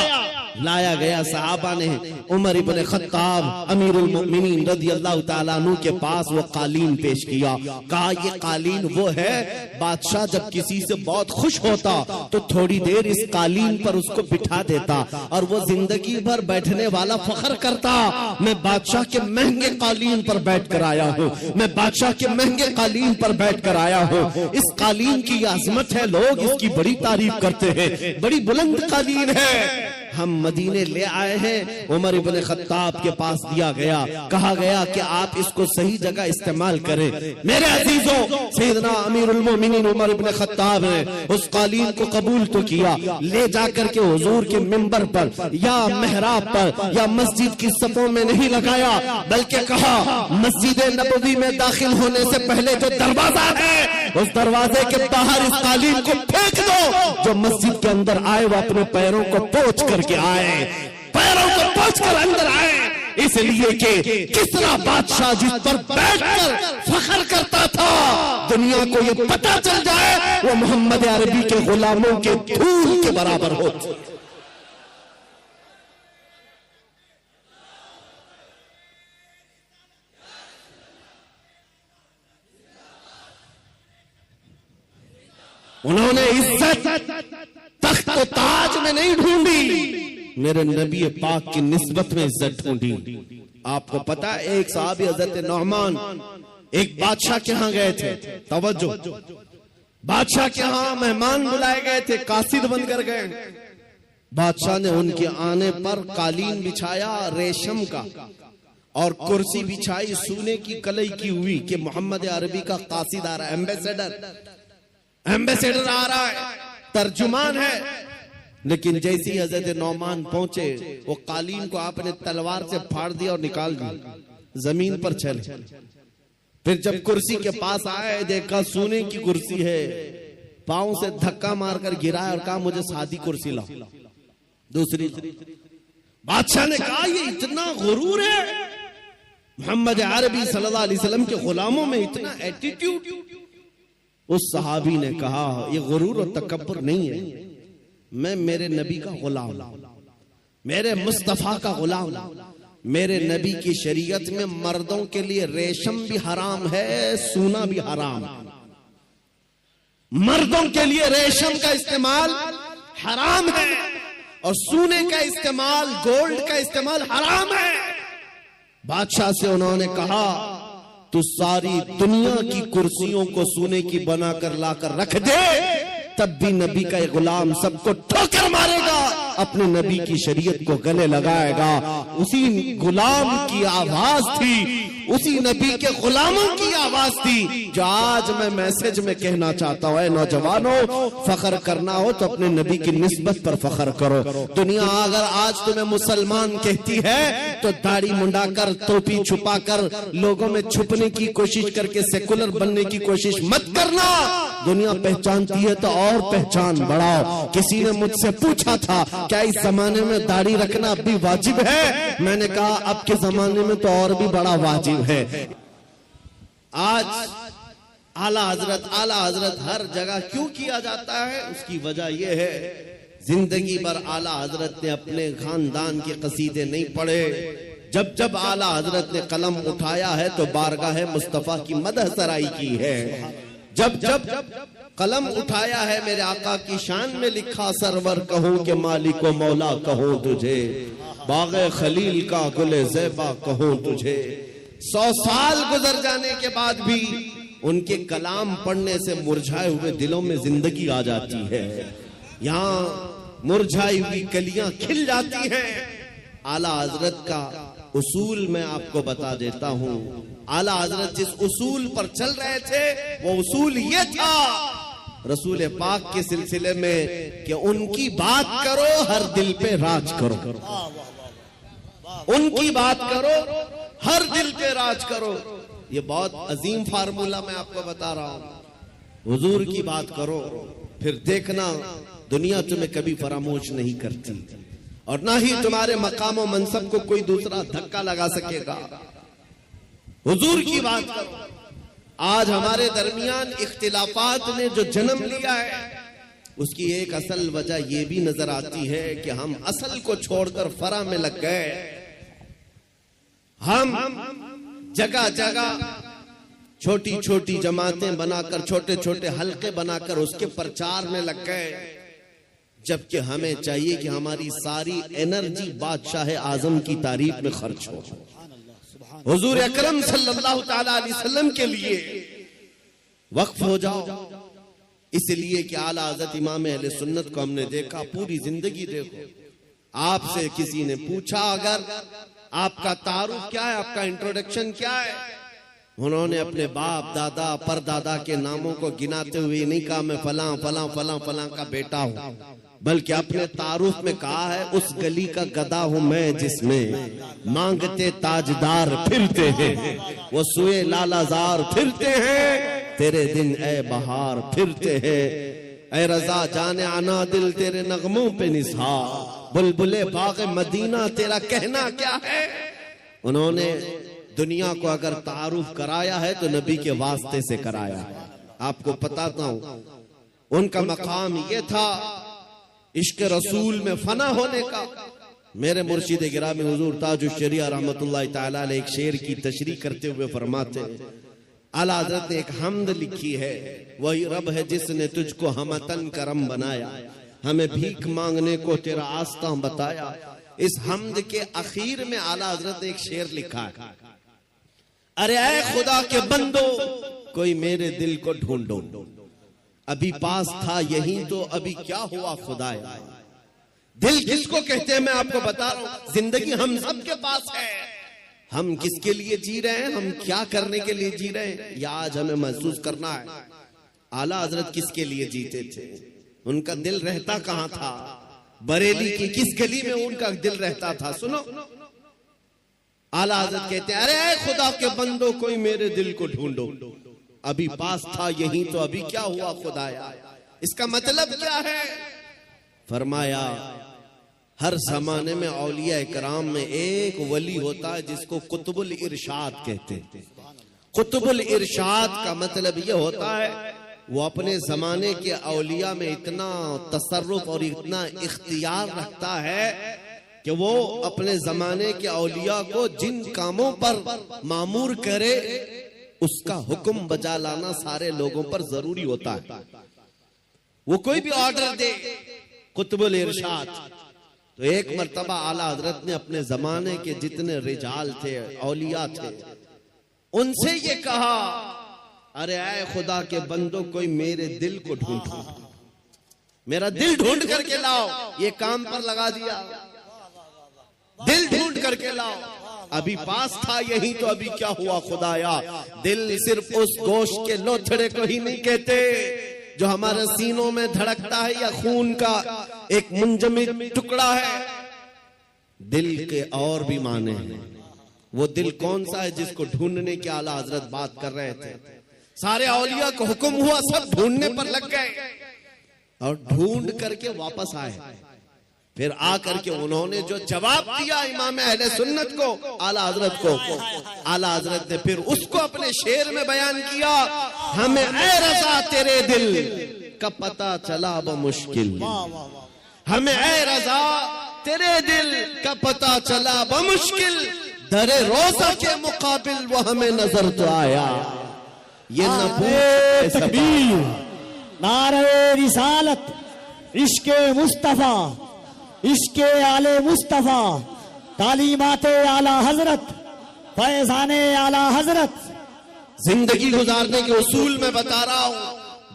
लाया गया। सहाबा ने उमर इब्ने खत्ताब अमीरुल मोमिनीन रदियल्लाहु ताला अन्हु के पास वो कालीन पेश किया। कहा ये कालीन वो है, बादशाह जब किसी से बहुत खुश होता तो थोड़ी देर इस कालीन पर उसको बिठा देता और वो जिंदगी भर बैठने वाला फख्र करता, मैं बादशाह के महंगे कालीन पर बैठ कर आया हूँ, मैं बादशाह के महंगे कालीन पर बैठ कर आया हूँ। इस कालीन की अजमत है, लोग इसकी बड़ी तारीफ करते हैं, बड़ी बुलंद कालीन है। हम मदीने ले आए हैं, उमर इब्ने खत्ताब के पास दिया गया, कहा गया कि आप इसको सही जगह इस्तेमाल करें। मेरे अजीजों, सैयदना अमीरुल मोमिनीन उमर इब्ने खत्ताब ने उस कालीन को कबूल तो किया, ले जाकर के हुजूर के मिंबर पर या मेहराब पर या मस्जिद की सफों में नहीं लगाया, बल्कि कहा मस्जिद नबवी में दाखिल होने से पहले जो दरवाजा है उस दरवाजे के बाहर इस कालीन को फेंक दो। जो मस्जिद के अंदर आए वो अपने पैरों को पोंछ करके आए, पैरों को पोंछ कर अंदर आए, इसलिए कि किसरा बादशाह जिस पर बैठकर फख्र करता था, दुनिया को ये पता चल जाए वो मोहम्मद अरबी के गुलामों के धूल के बराबर हो। उन्होंने इज्जत तख्त और ताज में नहीं ढूंढी, मेरे नबी पाक की निस्बत में इज्जत ढूंढी। आपको पता है, एक साहबी हजरत नौमान एक बादशाह के यहां गए थे। तवज्जो, बादशाह के यहां मेहमान बुलाए गए थे, कासिद बनकर गए। बादशाह ने उनके आने पर कालीन बिछाया रेशम का और कुर्सी बिछाई सोने की कलई की हुई कि मोहम्मद अरबी का कासिद आ रहा है, एम्बेसडर आ रहा है, तर्जुमान है। लेकिन जैसे ही हजरत नौमान पहुंचे, वो कालीन को आपने तलवार से फाड़ दिया और निकाल दिया, जमीन पर चले। फिर जब कुर्सी के पास आए, देखा सोने की कुर्सी है, पांव से धक्का मारकर गिराया और कहा मुझे सादी कुर्सी लाओ, दूसरी। बादशाह ने कहा ये इतना गुरूर है, मोहम्मद अरबी सल्लल्लाहु अलैहि वसल्लम के गुलामों में इतना एटीट्यूड। उस सहाबी ने कहा ये गुरूर और तकब्बुर नहीं है, मैं मेरे नबी का गुलाम, मेरे मुस्तफा का गुलाम। मेरे नबी की शरीयत में मर्दों के लिए रेशम भी हराम है, सोना भी हराम। मर्दों के लिए रेशम का इस्तेमाल हराम है और सोने का इस्तेमाल, गोल्ड का इस्तेमाल हराम है। बादशाह से उन्होंने कहा तू सारी दुनिया की कुर्सियों को सोने की बनाकर लाकर रख दे, तब भी नबी का एक गुलाम सबको ठोकर मारेगा, अपने नबी की शरीयत को गले लगाएगा। उसी गुलाम की आवाज थी, उसी नबी के गुलामों की आवाज थी जो आज मैं मैसेज में कहना चाहता हूं। नौजवानों, फख्र करना हो तो अपने नबी की निस्बत पर फख्र करो। दुनिया अगर आज तुम्हें मुसलमान कहती है तो दाढ़ी मुंडाकर, टोपी छुपाकर, लोगों में छुपने की कोशिश करके सेकुलर बनने की कोशिश मत करना। दुनिया पहचानती है तो और पहचान बढ़ाओ। किसी ने मुझसे पूछा था क्या इस जमाने में दाढ़ी रखना अब भी वाजिब है? मैंने कहा अब के जमाने में तो और भी बड़ा वाजिब है। आज आला हजरत हर जगह क्यों किया जाता है? उसकी वजह यह है, जिंदगी भर आला हजरत ने अपने खानदान के कसीदे नहीं पढ़े। जब जब आला हजरत ने कलम उठाया है तो बारगाह मुस्तफा की मदह सराई की है। जब जब कलम उठाया है मेरे आका की शान में लिखा, सरवर कहूं के मालिको मौला कहूं तुझे, बाग़े खलील का गुले ज़ेबा कहूं तुझे। 100 साल गुजर जाने के बाद भी उनके कलाम पढ़ने से मुरझाए हुए दिलों में जिंदगी आ जाती है। यहाँ मुरझाई हुई कलियां खिल जाती हैं। आला हजरत का उसूल मैं आपको बता देता हूँ। आला हजरत जिस उसूल पर चल रहे थे वो उसूल ये था रसूल पाक के सिलसिले में कि उनकी बात करो, हर दिल पे राज करो। उनकी बात करो, हर दिल पे राज करो। ये बहुत अजीम फार्मूला मैं आपको बता रहा हूं। हुजूर की बात करो, फिर देखना दुनिया तुम्हें कभी फरामोश नहीं करती और ना ही तुम्हारे मकाम और मनसब को कोई दूसरा धक्का लगा सकेगा। हुजूर की बात करो। आज हमारे दरमियान इख्तिलाफात ने जो जन्म लिया है उसकी एक असल वजह यह भी नजर आती है कि हम असल को छोड़कर फरा में लग गए। हम जगह जगह छोटी छोटी जमातें बनाकर, छोटे छोटे हलके बनाकर उसके प्रचार में लग गए, जबकि हमें चाहिए कि हमारी सारी एनर्जी बादशाह आजम की तारीफ में खर्च हो, हुजूर अकरम सल्लल्लाहु ताला अलैहि वसल्लम के लिए वक्फ हो जाओ। इसलिए कि आला हज़रत इमाम अहले सुन्नत को हमने देखा, पूरी जिंदगी देखो। आपसे किसी ने पूछा अगर आपका तारुफ क्या है, आपका इंट्रोडक्शन क्या है, उन्होंने अपने बाप दादा परदादा के नामों को गिनाते हुए नहीं कहा मैं फलां फलां फलां फलां का बेटा हूं, बल्कि अपने तारुफ में कहा है उस गली का गधा हूं मैं जिसमें मांगते ताजदार फिरते हैं, वो सुए लालाजार फिरते हैं, तेरे दिन ए बहार फिरते हैं, ए रजा जाने आना दिल तेरे नगमों पे निसार, बुलबुले बाग़े मदीना तेरा कहना क्या है। उन्होंने दुनिया को अगर तारुफ कराया है तो नबी के वास्ते से कराया है। आपको बताता हूं उनका मकाम ये था इश्क रसूल में फना होने का। मेरे मुर्शिद गिरामी हुजूर ताजुश शरिया रहमतुल्लाह तआला अलैह एक शेर की तशरीह करते हुए फरमाते हैं, आला हज़रत ने एक हमद लिखी है, वही रब है जिसने तुझको हमतन करम बनाया, हमें भीख मांगने को तेरा आस्था बताया। इस हमद के आखिर में आला हज़रत ने एक शेर लिखा है, अरे ऐ खुदा के बंदो कोई मेरे दिल को ढूंढो, अभी पास था यही तो अभी क्या हुआ खुदाया। दिल किसको कहते हैं मैं आपको बता रहा हूं। जिंदगी हम सब के पास है, हम किसके लिए जी रहे हैं, हम क्या करने के लिए जी रहे हैं, या आज हमें महसूस करना है। आला हजरत किसके लिए जीते थे, उनका दिल रहता कहां था, बरेली की किस गली में उनका दिल रहता था। सुनो आला हजरत कहते हैं, अरे खुदा के बंदो कोई मेरे दिल को ढूंढो, अभी पास था यही तो अभी क्या हुआ खुदाया। इसका मतलब क्या है? फरमाया हर जमाने में औलिया इकराम में एक वली होता है जिसको कुतुबुल इरशाद कहते हैं। कुतुबुल इरशाद का मतलब यह होता है वो अपने जमाने के औलिया में इतना तसर्रुफ और इतना इख्तियार रखता है कि वो अपने जमाने के औलिया को जिन कामों पर मामूर करे उसका हुक्म बजा लाना सारे लोगों पर जरूरी होता है। वो कोई भी ऑर्डर दे, कुतुबुल इरशाद तो एक मर्तबा आला हजरत ने अपने जमाने के जितने रिजाल थे, औलिया थे, उनसे ये कहा, अरे आए खुदा के बंदो, कोई मेरे दिल को ढूंढो, मेरा दिल ढूंढ करके लाओ। ये काम पर लगा दिया, दिल ढूंढ करके लाओ। अभी पास था यही, तो अभी क्या हुआ खुदाया? दिल सिर्फ उस गोश्त के लोथड़े को ही नहीं कहते जो हमारे सीनों में धड़कता है, या खून का एक मुंजमद टुकड़ा है। दिल के और भी माने हैं। वो दिल कौन सा है जिसको ढूंढने के आला हजरत बात कर रहे थे? सारे औलिया को हुक्म हुआ, सब ढूंढने पर लग गए और ढूंढ करके वापस आए। फिर आकर के उन्होंने जो जवाब दिया इमाम अहले सुन्नत को, आला हजरत को, आला हजरत ने फिर उसको अपने शेर में बयान किया, हमें ऐ रज़ा तेरे दिल का पता चला बमुश्किल, हमें ऐ रज़ा तेरे दिल का पता चला बमुश्किल, दरे रोजा के मुकाबिल वो हमें नजर तो आया। ये नारे तकबीर, नारे रिसालत, इश्के मुस्तफा, इश्के आले मुस्तफा, तालीमाते आला हजरत, फैजाने आला हजरत। जिंदगी गुजारने के उसूल में बता रहा हूं,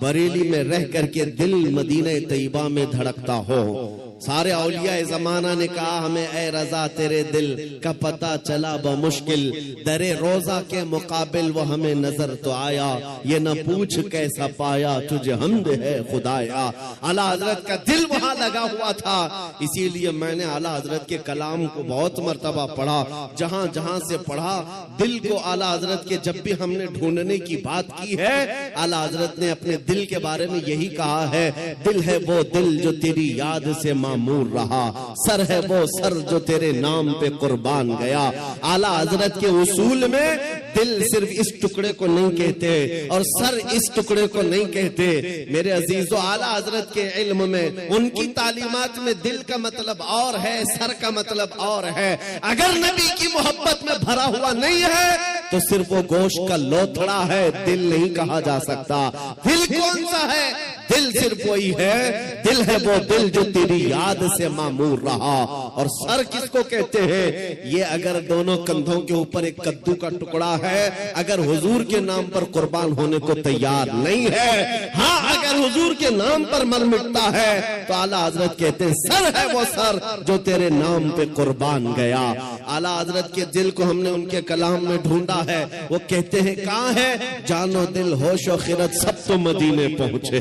बरेली में रह करके दिल मदीने तैयबा में धड़कता हो। सारे औलिया जमाना ने कहा, हमें ऐ रज़ा तेरे दिल का पता चला बमुश्किल, दरे रोजा के मुकाबिल वो हमें नजर तो आया। ये न पूछ कैसा पाया, तुझे हमद है खुदाया। आला हजरत का दिल वहां लगा हुआ था, इसीलिए मैंने आला हजरत के कलाम को बहुत मर्तबा पढ़ा। जहां जहां से पढ़ा, दिल को आला हजरत के जब भी हमने ढूंढने की बात की है, आला हजरत ने अपने दिल के बारे में यही कहा है, दिल है वो दिल जो तेरी याद से मामूर रहा, सर है वो सर जो तेरे नाम पे कुर्बान गया। आला हजरत के उसूल में दिल सिर्फ इस टुकड़े को नहीं कहते और सर इस टुकड़े को नहीं कहते। मेरे अजीजो, आला हजरत के इल्म में, उनकी तालीमात में दिल का मतलब और है, सर का मतलब और है। अगर नबी की मोहब्बत में भरा हुआ नहीं है तो सिर्फ वो गोश्त का लोथड़ा है, दिल नहीं कहा जा सकता। दिल कौन सा है? दिल सिर्फ वही है, दिल है वो दिल जो तेरी याद से मामूर रहा। और सर किसको कहते हैं? ये अगर दोनों कंधों के ऊपर एक कद्दू का टुकड़ा है, अगर हुजूर के नाम पर कुर्बान होने को तैयार नहीं है, हाँ अगर हुजूर के नाम पर मर मिटता है, तो आला हजरत कहते हैं सर है वो सर जो तेरे नाम पे कुर्बान गया। आला हजरत के दिल को हमने उनके कलाम में ढूंढा है। वो कहते हैं कहाँ है? जानो दिल होशो खिरत सब तो मदीने पहुंचे,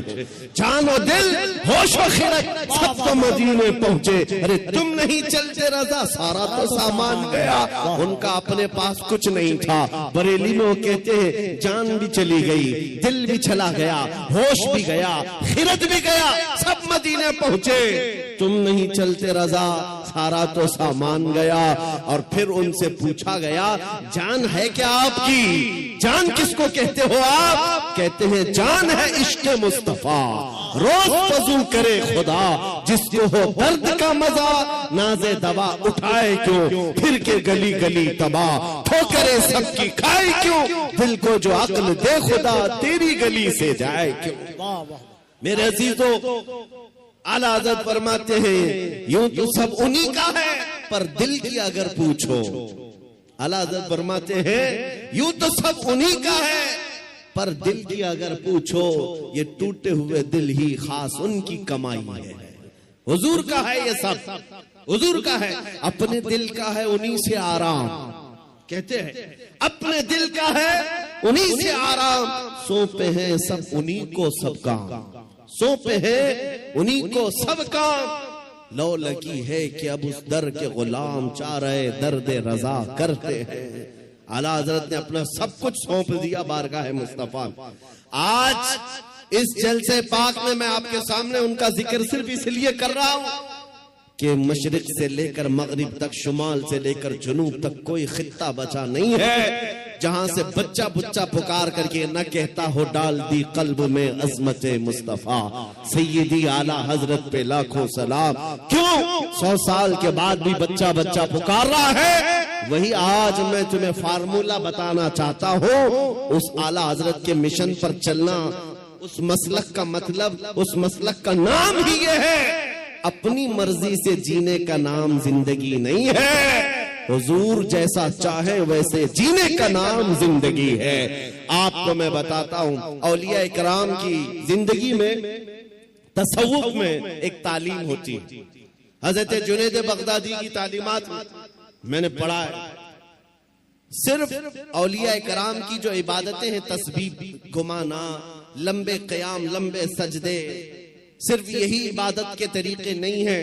जानो दिल होशो खिरत सब तो मदीने पहुंचे। अरे तुम नहीं चलते रज़ा, सारा तो सामान गया। उनका अपने पास कुछ नहीं था। बरेली में वो कहते हैं जान भी चली गई, दिल भी चला गया, होश भी गया, खिरत भी गया, सब मदीने पहुंचे। तुम नहीं चलते रज़ा, सारा तो सामान गया। और फिर उनसे पूछा गया, जान है क्या आपकी? जान किसको कहते हो आप? कहते हैं जान है इश्क मुस्तफा, रोज वज़ू करे खुदा, जिसको हो दर्द का मजा, नाज़े दवा उठाए क्यों, फिर के गली गली तबाह, ठोकरे सबकी खाए क्यों, दिल को जो अक्ल दे खुदा, तेरी गली से जाए क्यों। मेरे अजीजों, आला हज़रत फरमाते हैं यूं तो सब उन्हीं का है, पर दिल की अगर पूछो, आला हज़रत फरमाते हैं यूं तो सब उन्हीं का है, पर दिल की अगर पूछो, ये टूटे हुए दिल ही खास उनकी कमाई है। हुजूर का है ये सब, हुजूर का है, अपने दिल का है उन्हीं से आराम। कहते हैं अपने दिल का है उन्हीं से आराम, सौंपे हैं सब उन्हीं को सब काम, सौंपे हैं उन्हीं को सब काम। लो लगी है कि अब उस दर के गुलाम चाह रहे दर्द रजा करते हैं। आला हजरत ने अपना सब कुछ सौंप दिया बारगाह मुस्तफा। आज इस जलसे पाक में मैं आपके सामने उनका जिक्र सिर्फ इसलिए कर रहा हूं कि मशरिक से लेकर मगरिब तक, शुमाल से लेकर जुनूब तक कोई खित्ता बचा नहीं है जहां से बच्चा बुच्चा पुकार करके न कहता हो डाल दी कल्ब में अजमत मुस्तफा। सैयदी आला हजरत पे लाखों सलाम। क्यों 100 साल के बाद भी बच्चा बच्चा पुकार रहा है? वही आज मैं तुम्हें फार्मूला बताना चाहता हूँ। उस आला हजरत के मिशन पर चलना, उस मसलक का मतलब, उस मसलक का नाम ही ये है अपनी मर्जी से जीने का नाम जिंदगी नहीं है। हुजूर जैसा चाहे वैसे जीने का नाम जिंदगी है। आपको मैं बताता हूं, औलिया इकराम की जिंदगी में, तसव्वुफ में एक तालीम होती है। हजरत जुनैद बगदादी की तालीमात मैंने पढ़ा है। सिर्फ औलिया इकराम की जो इबादतें हैं, तस्बीह घुमाना, लंबे क़याम, लंबे सजदे, सिर्फ यही इबादत के तरीके नहीं है।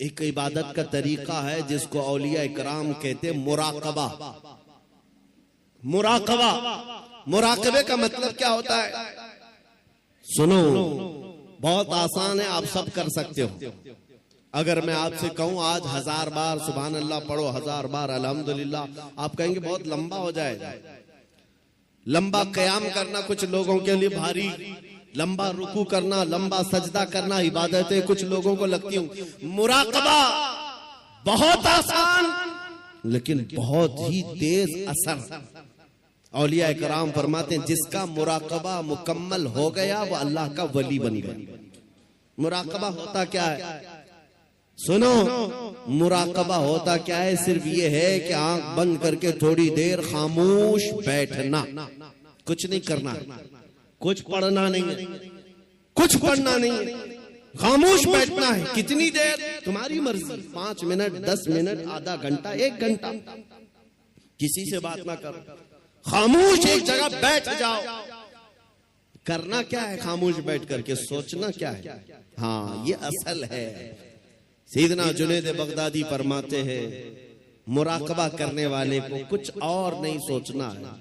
एक इबादत का तरीका है जिसको औलिया इकराम कहते हैं मुराकबा। मुराकबा, मुराकबे का मतलब क्या होता है? सुनो, बहुत आसान है, आप सब कर सकते हो। अगर मैं आपसे कहूं आज 1000 बार सुभान अल्लाह पढ़ो, 1000 बार अल्हम्दुलिल्लाह, आप कहेंगे बहुत लंबा हो जाएगा। लंबा क़याम करना कुछ लोगों के लिए भारी, लंबा रुकू करना, लंबा सजदा करना इबादतें कुछ लोगों को लगती हूं। मुराकबा बहुत आसान लेकिन बहुत ही तेज असर। औलिया इकराम फरमाते हैं जिसका मुराकबा मुकम्मल हो गया वो अल्लाह का वली बन गया। मुराकबा होता क्या है? सुनो, मुराकबा होता क्या है? सिर्फ ये है कि आंख बंद करके थोड़ी देर खामोश बैठना, कुछ नहीं करना, कुछ पढ़ना नहीं है, कुछ पढ़ना नहीं है, खामोश बैठना है। कितनी देर? तुम्हारी मर्जी, 5 मिनट, 10 मिनट, आधा घंटा, 1 घंटा। किसी से बात ना करो, खामोश एक जगह बैठ जाओ। करना क्या है खामोश बैठ करके? सोचना क्या है? हाँ, ये असल है। सैयदना जुनैद बगदादी फरमाते हैं मुराकबा करने वाले को कुछ और नहीं सोचना है,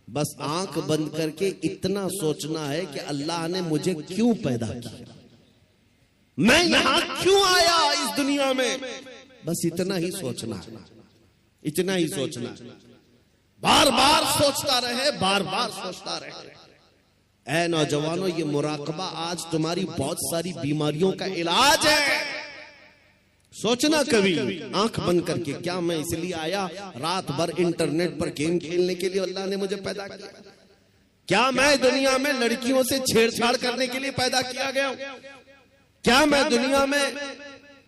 बस आंख बंद करके इतना सोचना है कि अल्लाह ने मुझे क्यों पैदा किया, मैं यहां क्यों आया इस दुनिया में। बस इतना ही सोचना है, इतना ही सोचना है। बार बार सोचता रहे, बार बार सोचता रहे। ऐ नौजवानों, ये मुराकबा आज तुम्हारी बहुत सारी बीमारियों का इलाज है। सोचना कभी आंख बंद करके, क्या मैं इसलिए आया रात भर इंटरनेट पर गेम खेलने के लिए अल्लाह ने मुझे पैदा किया? क्या मैं दुनिया में लड़कियों से छेड़छाड़ करने के लिए पैदा किया गया हूं? क्या मैं दुनिया में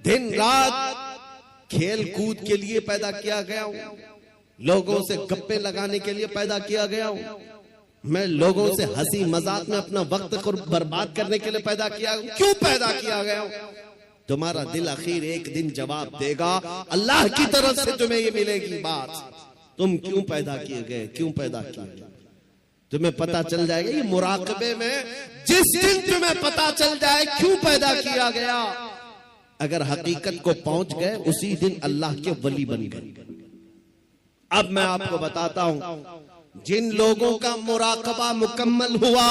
दिन रात खेल कूद के लिए पैदा किया गया हूं? लोगों से गप्पे लगाने के लिए पैदा किया गया हूं? मैं लोगों से हंसी मजाक में अपना वक्त को बर्बाद करने के लिए पैदा किया हूं? क्यों पैदा किया गया हूं? तुम्हारा दिल आखिर एक दिन जवाब देगा, अल्लाह की तरफ से तुम्हें ये मिलेगी बात, तुम क्यों पैदा किए गए, क्यों पैदा किए गए, तुम्हें पता चल जाएगा। ये मुराकबे में जिस दिन तुम्हें पता चल जाए क्यों पैदा किया गया, अगर हकीकत को पहुंच गए उसी दिन अल्लाह के वली बन गए। अब मैं आपको बताता हूं, जिन लोगों का मुराकबा मुकम्मल हुआ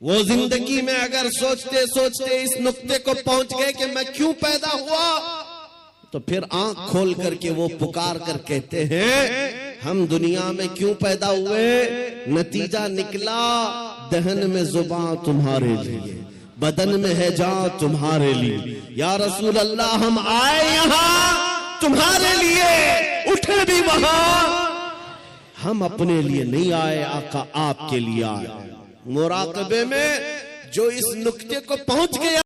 वो जिंदगी में अगर सोचते सोचते इस नुक्ते को पहुंच गए कि मैं क्यों पैदा हुआ, तो फिर आंख खोल करके वो पुकार कर कहते हैं हम दुनिया में क्यों पैदा हुए। नतीजा निकला, दहन में जुबान तुम्हारे लिए, बदन में है जान तुम्हारे लिए। या रसूल अल्लाह, हम आए यहां तुम्हारे लिए, उठे भी वहां, हम अपने लिए नहीं आए, आका आपके लिए आए। मुराकबे में जो इस नुक्ते को पहुंच गया